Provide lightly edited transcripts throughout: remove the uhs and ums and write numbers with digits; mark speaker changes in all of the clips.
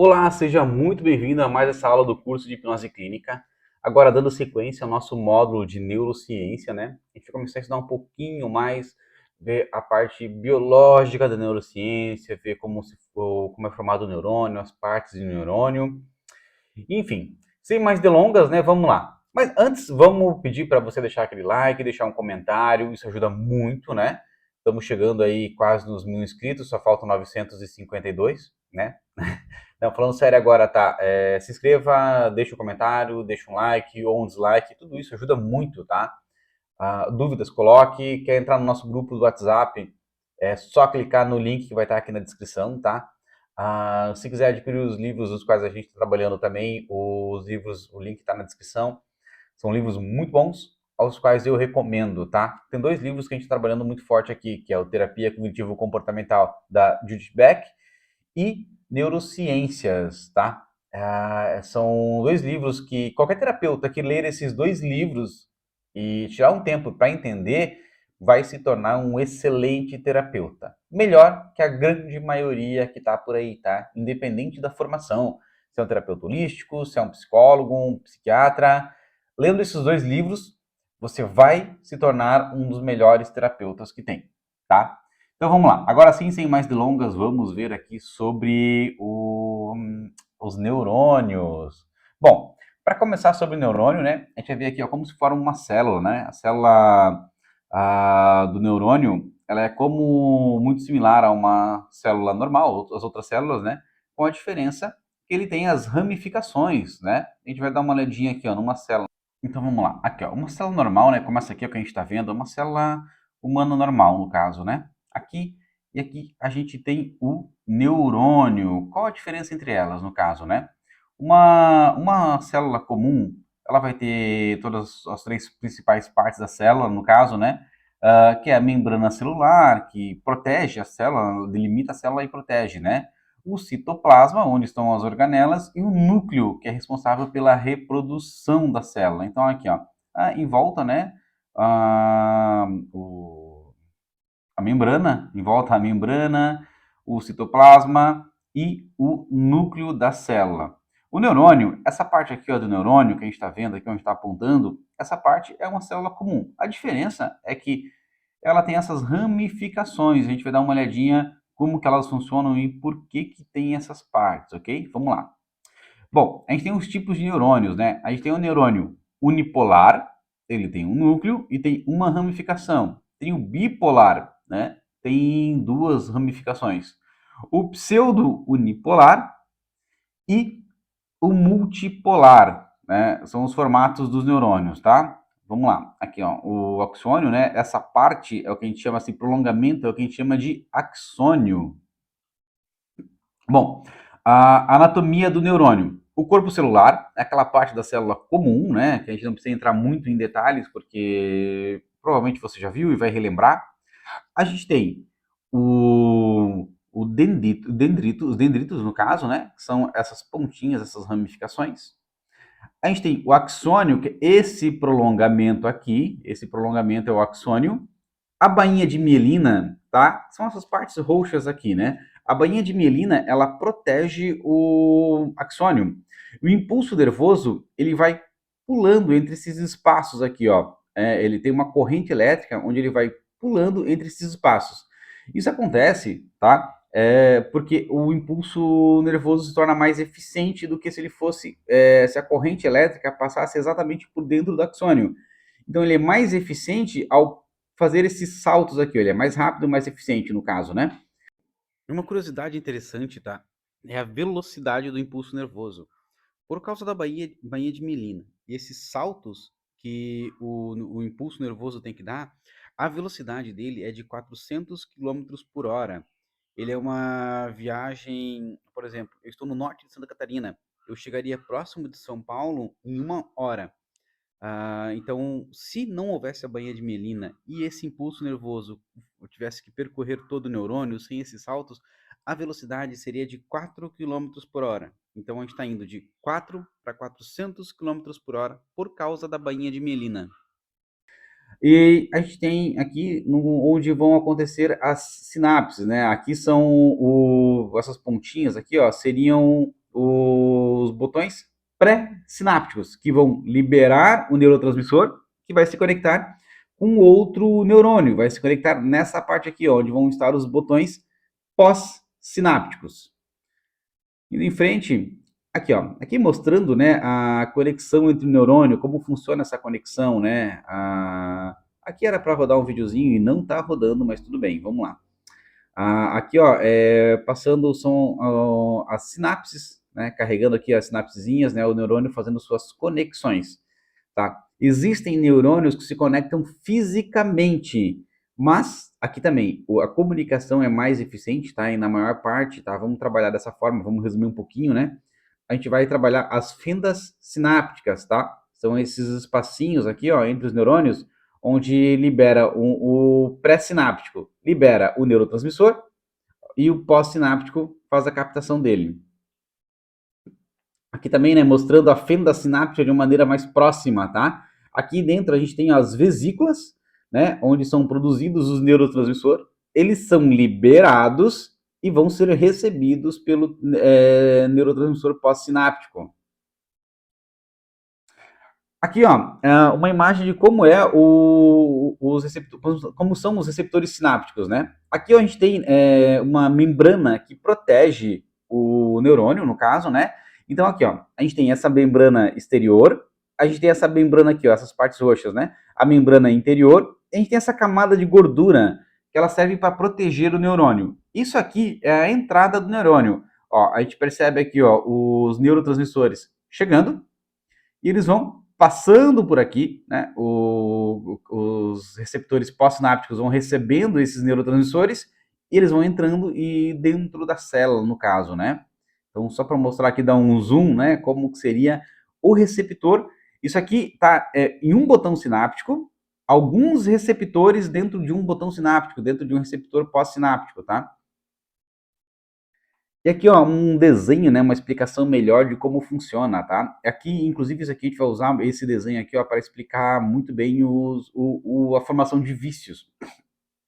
Speaker 1: Olá, seja muito bem-vindo a mais essa aula do curso de Hipnose Clínica. Agora, dando sequência ao nosso módulo de neurociência, né? A gente vai começar a estudar um pouquinho mais, ver a parte biológica da neurociência, ver como é formado o neurônio, as partes do neurônio. Enfim, sem mais delongas, né? Vamos lá. Mas antes, vamos pedir para você deixar aquele like, deixar um comentário, isso ajuda muito, né? Estamos chegando aí quase nos 1.000 inscritos, só faltam 952, né? Não, falando sério agora, tá? Se inscreva, deixa um comentário, deixa um like ou um dislike, tudo isso ajuda muito, tá? Dúvidas, coloque. Quer entrar no nosso grupo do WhatsApp? É só clicar no link que vai estar aqui na descrição, tá? Se quiser adquirir os livros dos quais a gente está trabalhando também, os livros, o link está na descrição. São livros muito bons, aos quais eu recomendo, tá? Tem dois livros que a gente está trabalhando muito forte aqui, que é o Terapia Cognitivo-Comportamental, da Judith Beck, e Neurociências, tá? São dois livros que qualquer terapeuta que ler esses dois livros e tirar um tempo para entender vai se tornar um excelente terapeuta. Melhor que a grande maioria que está por aí, tá? Independente da formação. Se é um terapeuta holístico, se é um psicólogo, um psiquiatra. Lendo esses dois livros, você vai se tornar um dos melhores terapeutas que tem, tá? Então vamos lá. Agora sim, sem mais delongas, vamos ver aqui sobre os neurônios. Bom, para começar sobre o neurônio, né, a gente vai ver aqui ó, como se forma uma célula, né? A célula do neurônio, ela é como muito similar a uma célula normal, as outras células, né? Com a diferença que ele tem as ramificações, né? A gente vai dar uma olhadinha aqui ó, numa célula. Então vamos lá. Aqui ó, uma célula normal, né? Como essa aqui é o que a gente está vendo, é uma célula humana normal, no caso, né? Aqui e aqui a gente tem o neurônio. Qual a diferença entre elas, no caso, né? Uma célula comum, ela vai ter todas as três principais partes da célula, no caso, né? Que é a membrana celular, que protege a célula, delimita a célula e protege, né? O citoplasma, onde estão as organelas, e o núcleo, que é responsável pela reprodução da célula. Então, aqui, ó, em volta, né? Ah, o a membrana, em volta a membrana, o citoplasma e o núcleo da célula. O neurônio, essa parte aqui ó, do neurônio que a gente está vendo aqui, onde está apontando, essa parte é uma célula comum. A diferença é que ela tem essas ramificações. A gente vai dar uma olhadinha como que elas funcionam e por que que tem essas partes, ok? Vamos lá. Bom, a gente tem os tipos de neurônios, né? A gente tem o neurônio unipolar, ele tem um núcleo e tem uma ramificação. Tem o bipolar, né? Tem duas ramificações. O pseudo-unipolar e o multipolar, né? São os formatos dos neurônios, tá? Vamos lá. Aqui, ó, o axônio, né? Essa parte é o que a gente chama assim, prolongamento, é o que a gente chama de axônio. Bom, a anatomia do neurônio. O corpo celular é aquela parte da célula comum, né? Que a gente não precisa entrar muito em detalhes, porque provavelmente você já viu e vai relembrar. A gente tem os dendritos, no caso, né? Que são essas pontinhas, essas ramificações. A gente tem o axônio, que é esse prolongamento aqui. Esse prolongamento é o axônio. A bainha de mielina, tá? São essas partes roxas aqui, né? A bainha de mielina, ela protege o axônio. O impulso nervoso, ele vai pulando entre esses espaços aqui, ó. Ele tem uma corrente elétrica onde ele vai pulando entre esses espaços. Isso acontece, tá? Porque o impulso nervoso se torna mais eficiente do que se ele fosse, se a corrente elétrica passasse exatamente por dentro do axônio. Então ele é mais eficiente ao fazer esses saltos aqui, ele é mais rápido, mais eficiente no caso, né? Uma curiosidade interessante, tá? É a velocidade do impulso nervoso. Por causa da bainha de mielina. E esses saltos que o impulso nervoso tem que dar, a velocidade dele é de 400 quilômetros por hora. Ele é uma viagem, por exemplo, eu estou no norte de Santa Catarina, eu chegaria próximo de São Paulo em 1 hora. Então, se não houvesse a baía de mielina e esse impulso nervoso eu tivesse que percorrer todo o neurônio sem esses saltos, a velocidade seria de 4 quilômetros por hora. Então, a gente está indo de 4 para 400 quilômetros por hora por causa da bainha de mielina. E a gente tem aqui onde vão acontecer as sinapses, né? Aqui são essas pontinhas aqui, ó, seriam os botões pré-sinápticos, que vão liberar o neurotransmissor, que vai se conectar com outro neurônio, vai se conectar nessa parte aqui, onde vão estar os botões pós-sinápticos. Indo em frente, aqui, ó, aqui mostrando, né, a conexão entre o neurônio, como funciona essa conexão, né? Aqui era para rodar um videozinho e não está rodando, mas tudo bem, vamos lá. Aqui, ó, passando são as sinapses, né, carregando aqui as sinapsezinhas, né, o neurônio fazendo suas conexões, tá? Existem neurônios que se conectam fisicamente, mas aqui também a comunicação é mais eficiente, tá? E na maior parte, tá? Vamos trabalhar dessa forma, vamos resumir um pouquinho, né? A gente vai trabalhar as fendas sinápticas, tá? São esses espacinhos aqui, ó, entre os neurônios, onde libera o pré-sináptico, libera o neurotransmissor e o pós-sináptico faz a captação dele. Aqui também, né, mostrando a fenda sináptica de uma maneira mais próxima, tá? Aqui dentro a gente tem as vesículas, né, onde são produzidos os neurotransmissores, eles são liberados e vão ser recebidos pelo neurotransmissor pós-sináptico. Aqui, ó, uma imagem de como os receptores, como são os receptores sinápticos, né? Aqui ó, a gente tem uma membrana que protege o neurônio, no caso, né? Então aqui, ó, a gente tem essa membrana exterior, a gente tem essa membrana aqui, ó, essas partes roxas, né? A membrana interior, e a gente tem essa camada de gordura que ela serve para proteger o neurônio. Isso aqui é a entrada do neurônio. Ó, a gente percebe aqui, ó, os neurotransmissores chegando e eles vão passando por aqui, né? Os receptores pós-sinápticos vão recebendo esses neurotransmissores e eles vão entrando e dentro da célula, no caso, né? Então, só para mostrar aqui, dar um zoom, né? Como que seria o receptor. Isso aqui está em um botão sináptico, alguns receptores dentro de um botão sináptico, dentro de um receptor pós-sináptico, tá? E aqui, ó, um desenho, né, uma explicação melhor de como funciona, tá? Aqui, inclusive, isso aqui a gente vai usar esse desenho aqui, ó, para explicar muito bem a formação de vícios.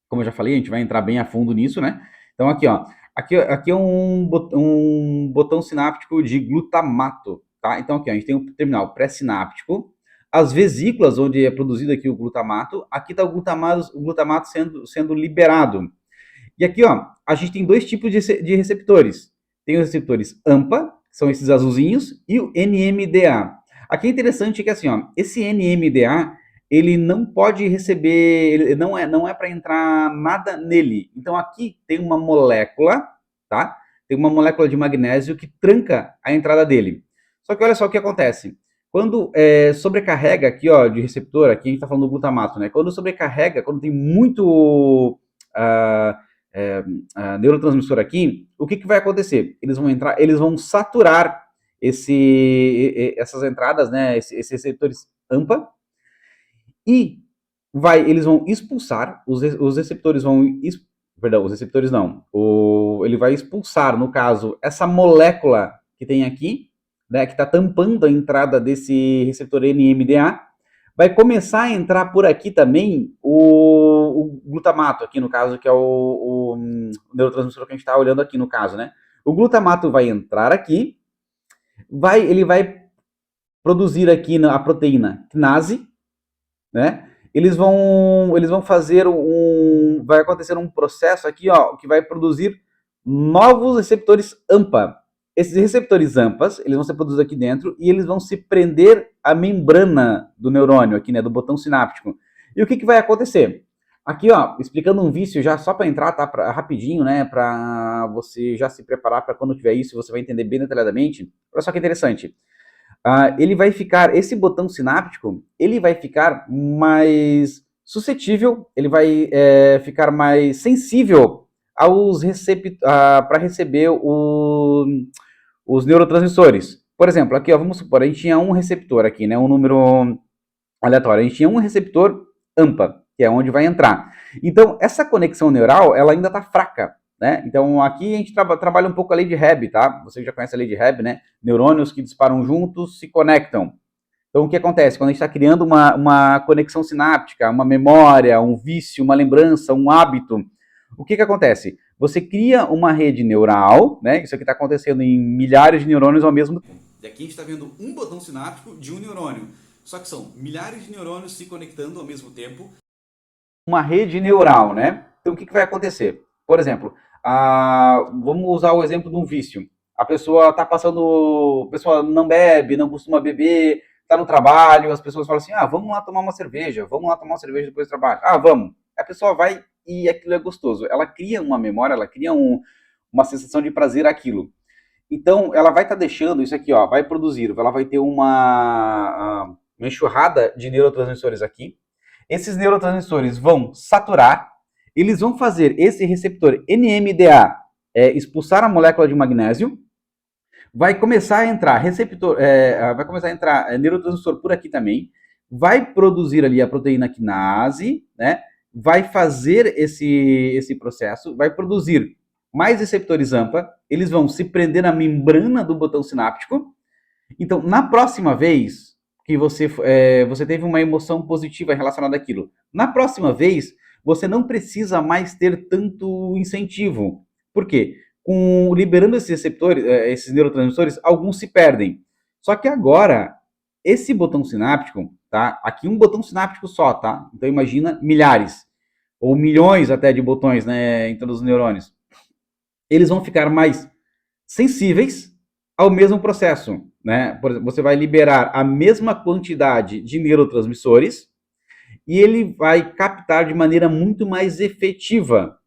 Speaker 1: Como eu já falei, a gente vai entrar bem a fundo nisso, né? Então, aqui, ó, aqui é um botão sináptico de glutamato, tá? Então, aqui, ó, a gente tem o terminal pré-sináptico, as vesículas onde é produzido aqui o glutamato, aqui está o glutamato sendo liberado. E aqui, ó, a gente tem dois tipos de receptores. Tem os receptores AMPA, que são esses azulzinhos, e o NMDA. Aqui é interessante que, assim, ó, esse NMDA, ele não pode receber, ele não é para entrar nada nele. Então, aqui tem uma molécula, tá? Tem uma molécula de magnésio que tranca a entrada dele. Só que olha só o que acontece. Quando sobrecarrega aqui, ó, de receptor, aqui a gente está falando do glutamato, né? Quando sobrecarrega, quando tem muito neurotransmissor aqui, o que vai acontecer? Eles vão entrar, eles vão saturar essas entradas, né? Esses receptores AMPA, e eles vão expulsar, os receptores vão, perdão, os receptores não, ele vai expulsar, no caso, essa molécula que tem aqui, né, que está tampando a entrada desse receptor NMDA, vai começar a entrar por aqui também o glutamato, aqui no caso, que é o neurotransmissor que a gente está olhando aqui no caso, né? O glutamato vai entrar aqui, ele vai produzir aqui a proteína quinase, né? Eles vão fazer vai acontecer um processo aqui, ó, que vai produzir novos receptores AMPA. Esses receptores AMPAs, eles vão ser produzidos aqui dentro e eles vão se prender à membrana do neurônio aqui, né, do botão sináptico. E o que vai acontecer? Aqui, ó, explicando um vício já só para entrar, tá, rapidinho, né, para você já se preparar para quando tiver isso, você vai entender bem detalhadamente. Olha só que interessante. Ele vai ficar, esse botão sináptico, ele vai ficar mais suscetível, ele vai ficar mais sensível para receber os neurotransmissores. Por exemplo, aqui, ó, vamos supor, a gente tinha um receptor aqui, né, um número aleatório, a gente tinha um receptor AMPA, que é onde vai entrar. Então, essa conexão neural, ela ainda está fraca, né? Então, aqui a gente trabalha um pouco a lei de Hebb, tá? Você já conhece a lei de Hebb, né? Neurônios que disparam juntos se conectam. Então, o que acontece? Quando a gente está criando uma conexão sináptica, uma memória, um vício, uma lembrança, um hábito, o que acontece? Você cria uma rede neural, né? Isso aqui está acontecendo em milhares de neurônios ao mesmo tempo.
Speaker 2: E aqui a gente está vendo um botão sináptico de um neurônio. Só que são milhares de neurônios se conectando ao mesmo tempo.
Speaker 1: Uma rede neural, né? Então, o que vai acontecer? Por exemplo, vamos usar o exemplo de um vício. A pessoa está passando, a pessoa não bebe, não costuma beber, está no trabalho, as pessoas falam assim, vamos lá tomar uma cerveja, vamos lá tomar uma cerveja depois do trabalho. Vamos. A pessoa vai e aquilo é gostoso. Ela cria uma memória, ela cria uma sensação de prazer aquilo. Então, ela vai estar deixando isso aqui, ó, vai produzir, ela vai ter uma enxurrada de neurotransmissores aqui. Esses neurotransmissores vão saturar, eles vão fazer esse receptor NMDA expulsar a molécula de magnésio, vai começar a entrar neurotransmissor por aqui também, vai produzir ali a proteína quinase, né? Vai fazer esse processo, vai produzir mais receptores AMPA, eles vão se prender na membrana do botão sináptico. Então, na próxima vez que você teve uma emoção positiva relacionada àquilo, na próxima vez você não precisa mais ter tanto incentivo. Por quê? Liberando esses receptores, esses neurotransmissores, alguns se perdem. Só que agora, esse botão sináptico, tá? Aqui um botão sináptico só, tá? Então imagina milhares ou milhões até de botões, né, entre os neurônios. Eles vão ficar mais sensíveis ao mesmo processo, né? Por exemplo, você vai liberar a mesma quantidade de neurotransmissores e ele vai captar de maneira muito mais efetiva.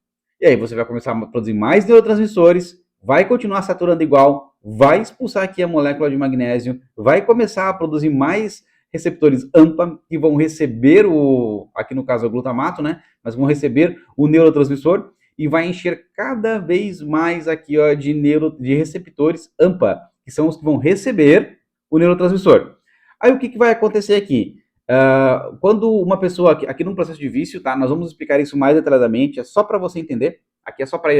Speaker 1: E aí você vai começar a produzir mais neurotransmissores, vai continuar saturando igual, vai expulsar aqui a molécula de magnésio, vai começar a produzir mais receptores AMPA que vão receber aqui no caso é o glutamato, né? Mas vão receber o neurotransmissor e vai encher cada vez mais aqui ó, de receptores AMPA, que são os que vão receber o neurotransmissor. Aí o que vai acontecer aqui? Quando uma pessoa, aqui num processo de vício, tá? Nós vamos explicar isso mais detalhadamente, é só para você entender, aqui é só para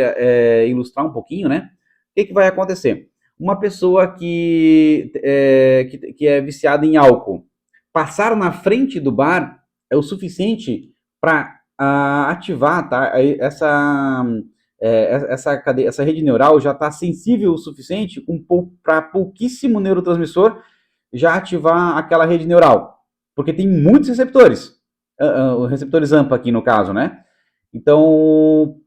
Speaker 1: ilustrar um pouquinho, né? O que vai acontecer? Uma pessoa que é viciada em álcool, passar na frente do bar é o suficiente para ativar, tá? Essa rede neural já está sensível o suficiente para pouquíssimo neurotransmissor já ativar aquela rede neural, porque tem muitos receptores, receptores AMPA aqui no caso, né? Então,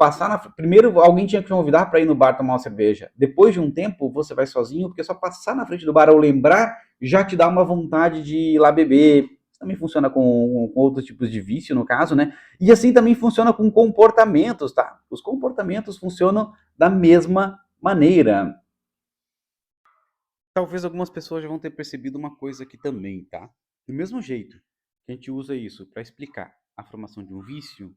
Speaker 1: primeiro alguém tinha que te convidar para ir no bar tomar uma cerveja. Depois de um tempo, você vai sozinho, porque só passar na frente do bar ou lembrar já te dá uma vontade de ir lá beber. Isso também funciona com outros tipos de vício, no caso, né? E assim também funciona com comportamentos, tá? Os comportamentos funcionam da mesma maneira. Talvez algumas pessoas já vão ter percebido uma coisa aqui também, tá? Do mesmo jeito que a gente usa isso para explicar a formação de um vício,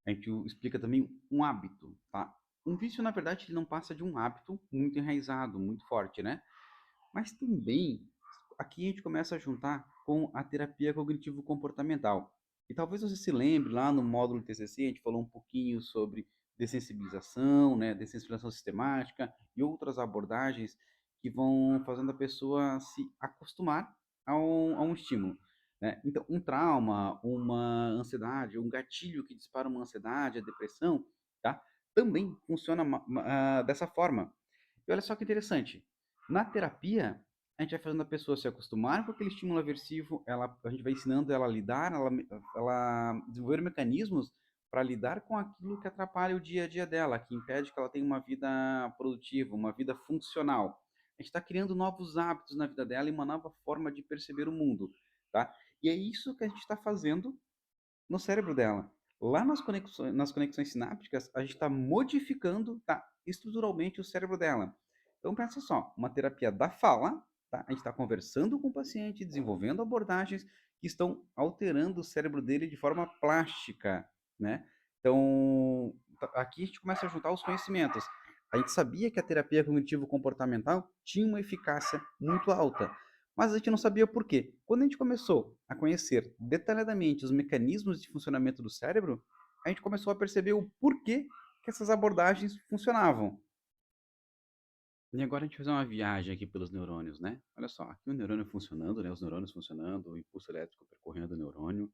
Speaker 1: a gente explica também um hábito, tá? Um vício, na verdade, ele não passa de um hábito muito enraizado, muito forte, né? Mas também, aqui a gente começa a juntar com a terapia cognitivo-comportamental. E talvez você se lembre, lá no módulo TCC, a gente falou um pouquinho sobre dessensibilização, né, dessensibilização sistemática e outras abordagens que vão fazendo a pessoa se acostumar a um estímulo. Né? Então, um trauma, uma ansiedade, um gatilho que dispara uma ansiedade, a depressão, tá? Também funciona dessa forma. E olha só que interessante. Na terapia, a gente vai fazendo a pessoa se acostumar com aquele estímulo aversivo, a gente vai ensinando ela a lidar, ela desenvolver mecanismos para lidar com aquilo que atrapalha o dia a dia dela, que impede que ela tenha uma vida produtiva, uma vida funcional. A gente está criando novos hábitos na vida dela e uma nova forma de perceber o mundo, tá? E é isso que a gente está fazendo no cérebro dela. Lá nas conexões sinápticas, a gente está modificando, tá, estruturalmente o cérebro dela. Então, pensa só, uma terapia da fala, tá? A gente está conversando com o paciente, desenvolvendo abordagens que estão alterando o cérebro dele de forma plástica, né? Então, aqui a gente começa a juntar os conhecimentos. A gente sabia que a terapia cognitivo-comportamental tinha uma eficácia muito alta, mas a gente não sabia por quê. Quando a gente começou a conhecer detalhadamente os mecanismos de funcionamento do cérebro, a gente começou a perceber o porquê que essas abordagens funcionavam. E agora a gente vai fazer uma viagem aqui pelos neurônios, né? Olha só, aqui o neurônio funcionando, né? Os neurônios funcionando, o impulso elétrico percorrendo o neurônio,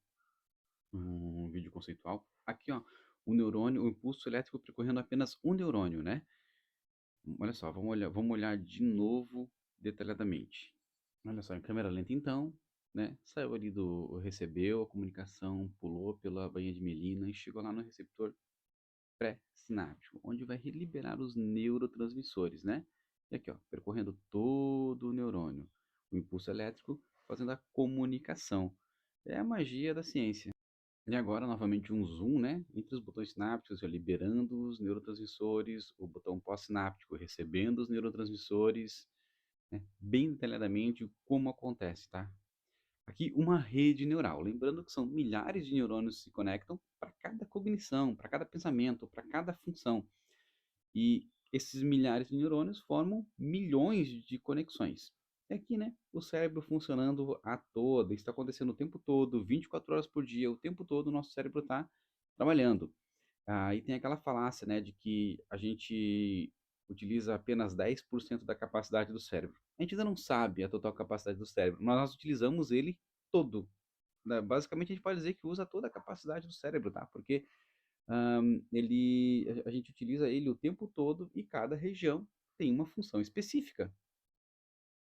Speaker 1: um vídeo conceitual. Aqui, ó, o neurônio, o impulso elétrico percorrendo apenas um neurônio, né? Olha só, vamos olhar de novo detalhadamente. Olha só, em câmera lenta então, né? Saiu ali recebeu a comunicação, pulou pela bainha de mielina e chegou lá no receptor pré-sináptico, onde vai liberar os neurotransmissores, né? E aqui, ó, percorrendo todo o neurônio, o impulso elétrico fazendo a comunicação. É a magia da ciência. E agora, novamente, um zoom, né? Entre os botões sinápticos, ó, liberando os neurotransmissores, o botão pós-sináptico recebendo os neurotransmissores, né? Bem detalhadamente como acontece, tá? Aqui, uma rede neural. Lembrando que são milhares de neurônios que se conectam para cada cognição, para cada pensamento, para cada função. E esses milhares de neurônios formam milhões de conexões. E aqui, né, o cérebro funcionando a toda, está acontecendo o tempo todo, 24 horas por dia, o tempo todo o nosso cérebro está trabalhando. Aí tem aquela falácia, né, de que a gente utiliza apenas 10% da capacidade do cérebro. A gente ainda não sabe a total capacidade do cérebro, mas nós utilizamos ele todo. Né? Basicamente, a gente pode dizer que usa toda a capacidade do cérebro, tá? Porque a gente utiliza ele o tempo todo e cada região tem uma função específica.